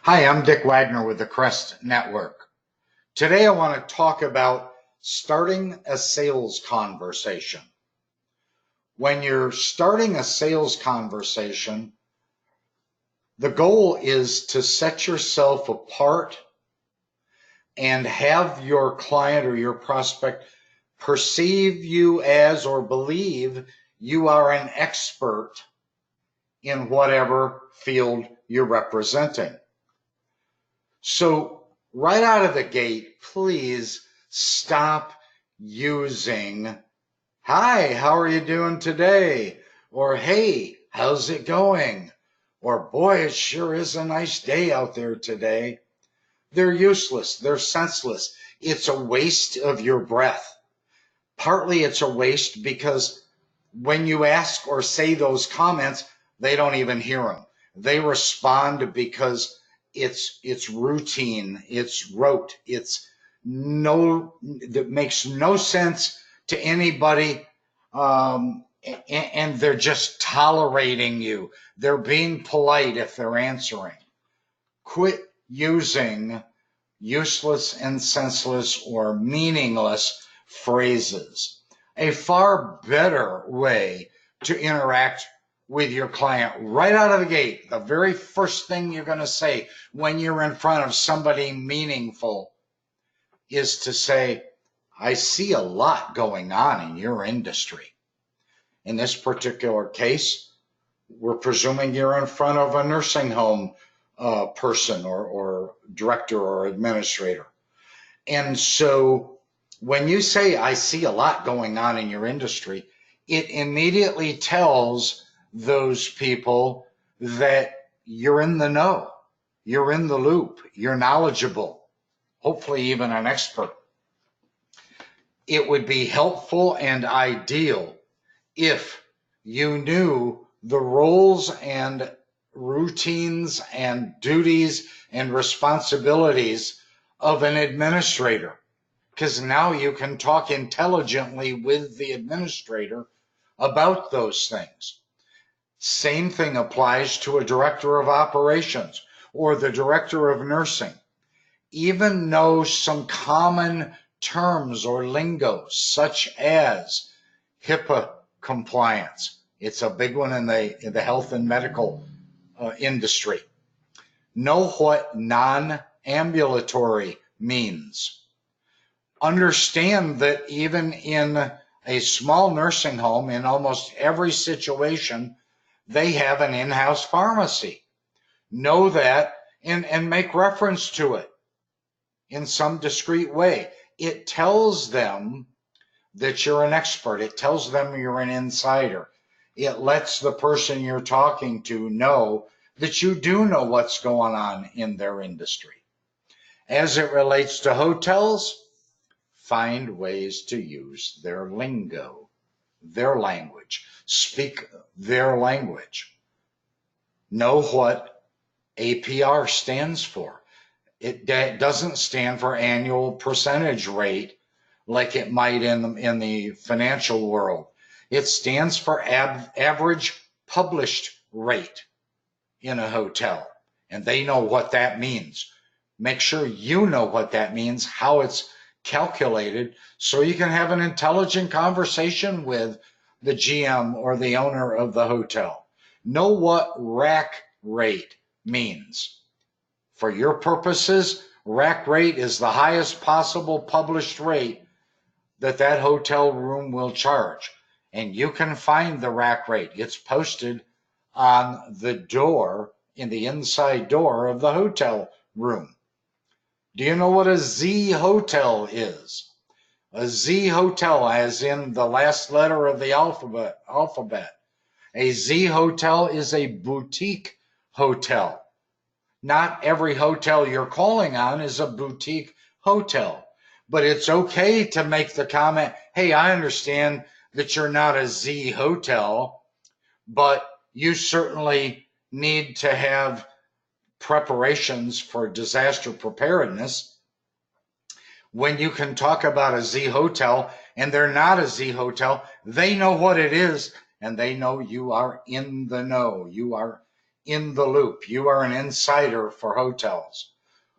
Hi, I'm Dick Wagner with the Crest Network. Today I want to talk about starting a sales conversation. When you're starting a sales conversation, the goal is to set yourself apart and have your client or your prospect perceive you as or believe you are an expert in whatever field you're representing. So right out of the gate, please stop using, hi, how are you doing today? Or, hey, how's it going? Or, boy, it sure is a nice day out there today. They're useless. They're senseless. It's a waste of your breath. Partly it's a waste because when you ask or say those comments, they don't even hear them. They respond because it's routine, it's rote, that makes no sense to anybody, and they're just tolerating you. They're being polite if they're answering. Quit using useless and senseless or meaningless phrases. A far better way to interact with your client right out of the gate, the very first thing you're going to say when you're in front of somebody meaningful is to say, I see a lot going on in your industry. In this particular case, we're presuming you're in front of a nursing home person or director or administrator. And so when you say, I see a lot going on in your industry, it immediately tells those people that you're in the know, you're in the loop, you're knowledgeable, hopefully even an expert. It would be helpful and ideal if you knew the roles and routines and duties and responsibilities of an administrator, because now you can talk intelligently with the administrator about those things. Same thing applies to a director of operations or the director of nursing. Even know some common terms or lingo, such as HIPAA compliance. It's a big one in the health and medical industry. Know what non-ambulatory means. Understand that even in a small nursing home, in almost every situation, they have an in-house pharmacy. Know that and make reference to it in some discreet way. It tells them that you're an expert. It tells them you're an insider. It lets the person you're talking to know that you do know what's going on in their industry. As it relates to hotels, find ways to use their lingo, their language. Speak their language. Know what APR stands for. It doesn't stand for annual percentage rate like it might in the financial world. It stands for average published rate in a hotel, and they know what that means. Make sure you know what that means, how it's calculated, so you can have an intelligent conversation with the GM or the owner of the hotel. Know what rack rate means. For your purposes, rack rate is the highest possible published rate that hotel room will charge. And you can find the rack rate. It's posted on the door, in the inside door of the hotel room. Do you know what a Z hotel is? A Z hotel, as in the last letter of the alphabet. A Z hotel is a boutique hotel. Not every hotel you're calling on is a boutique hotel, but it's okay to make the comment, hey, I understand that you're not a Z hotel, but you certainly need to have preparations for disaster preparedness. When you can talk about a Z hotel and they're not a Z hotel, they know what it is and they know you are in the know. You are in the loop. You are an insider for hotels.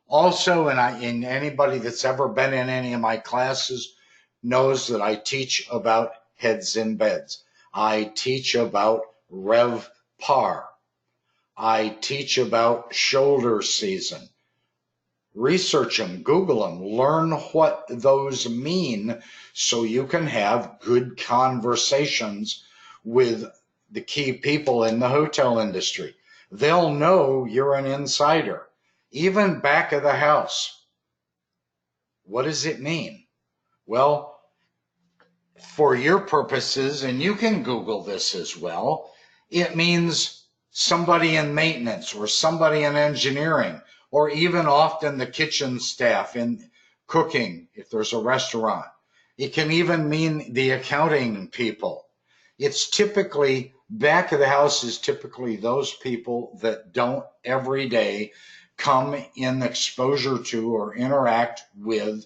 Also, and anybody that's ever been in any of my classes knows that I teach about heads in beds. I teach about Rev Par. I teach about shoulder season. Research them, Google them, learn what those mean so you can have good conversations with the key people in the hotel industry. They'll know you're an insider. Even back of the house. What does it mean? Well, for your purposes, and you can Google this as well, it means somebody in maintenance or somebody in engineering, or even often the kitchen staff in cooking if there's a restaurant. It can even mean the accounting people. It's typically, back of the house is typically those people that don't every day come in exposure to or interact with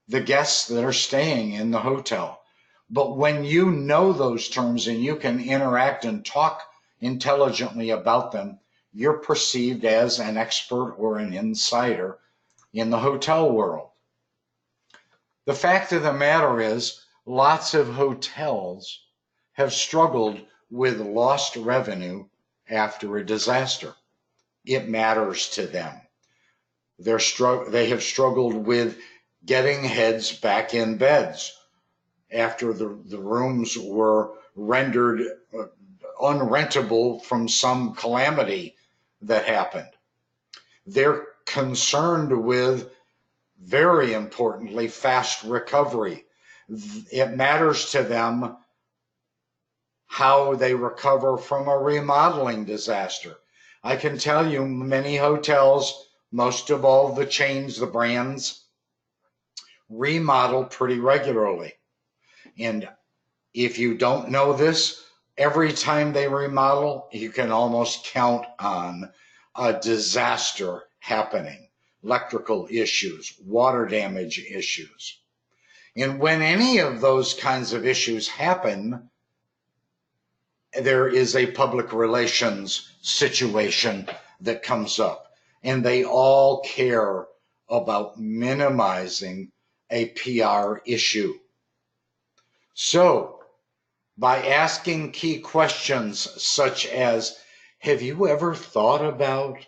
the guests that are staying in the hotel. But when you know those terms and you can interact and talk intelligently about them, you're perceived as an expert or an insider in the hotel world. The fact of the matter is, lots of hotels have struggled with lost revenue after a disaster. It matters to them. They have struggled with getting heads back in beds after the rooms were rendered unrentable from some calamity that happened. They're concerned with, very importantly, fast recovery. It matters to them how they recover from a remodeling disaster. I can tell you many hotels, most of all the chains, the brands, remodel pretty regularly. And if you don't know this, every time they remodel, you can almost count on a disaster happening. Electrical issues, water damage issues. And when any of those kinds of issues happen, there is a public relations situation that comes up. And they all care about minimizing a PR issue. So, by asking key questions such as, have you ever thought about,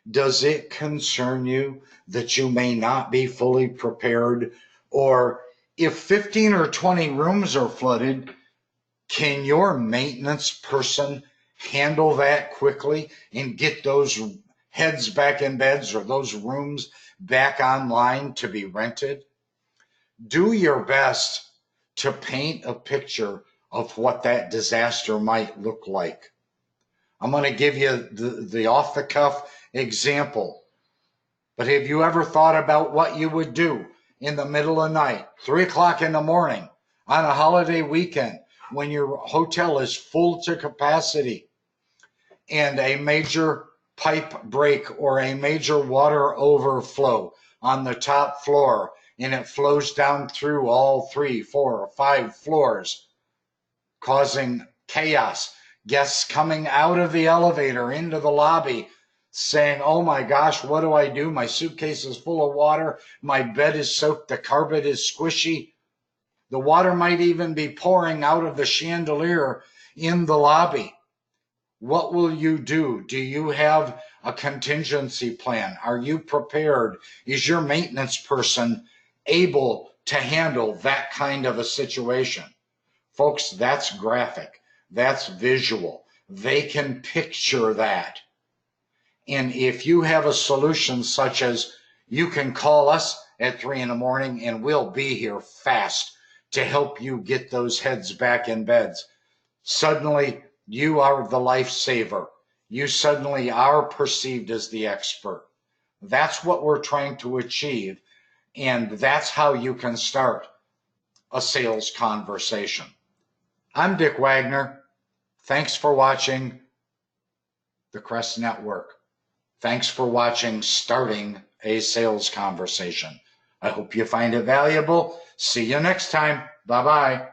does it concern you that you may not be fully prepared? Or if 15 or 20 rooms are flooded, can your maintenance person handle that quickly and get those heads back in beds or those rooms back online to be rented? Do your best to paint a picture of what that disaster might look like. I'm going to give you the off-the-cuff example. But have you ever thought about what you would do in the middle of the night, 3 o'clock in the morning, on a holiday weekend, when your hotel is full to capacity and a major pipe break or a major water overflow on the top floor, and it flows down through all 3, 4, or 5 floors, causing chaos. Guests coming out of the elevator into the lobby saying, oh my gosh, what do I do? My suitcase is full of water. My bed is soaked. The carpet is squishy. The water might even be pouring out of the chandelier in the lobby. What will you do? Do you have a contingency plan? Are you prepared? Is your maintenance person able to handle that kind of a situation? Folks, that's graphic. That's visual. They can picture that. And if you have a solution such as, you can call us at 3 in the morning and we'll be here fast to help you get those heads back in beds. Suddenly, you are the lifesaver. You suddenly are perceived as the expert. That's what we're trying to achieve. And that's how you can start a sales conversation. I'm Dick Wagner. Thanks for watching the Crest Network. Thanks for watching Starting a Sales Conversation. I hope you find it valuable. See you next time. Bye-bye.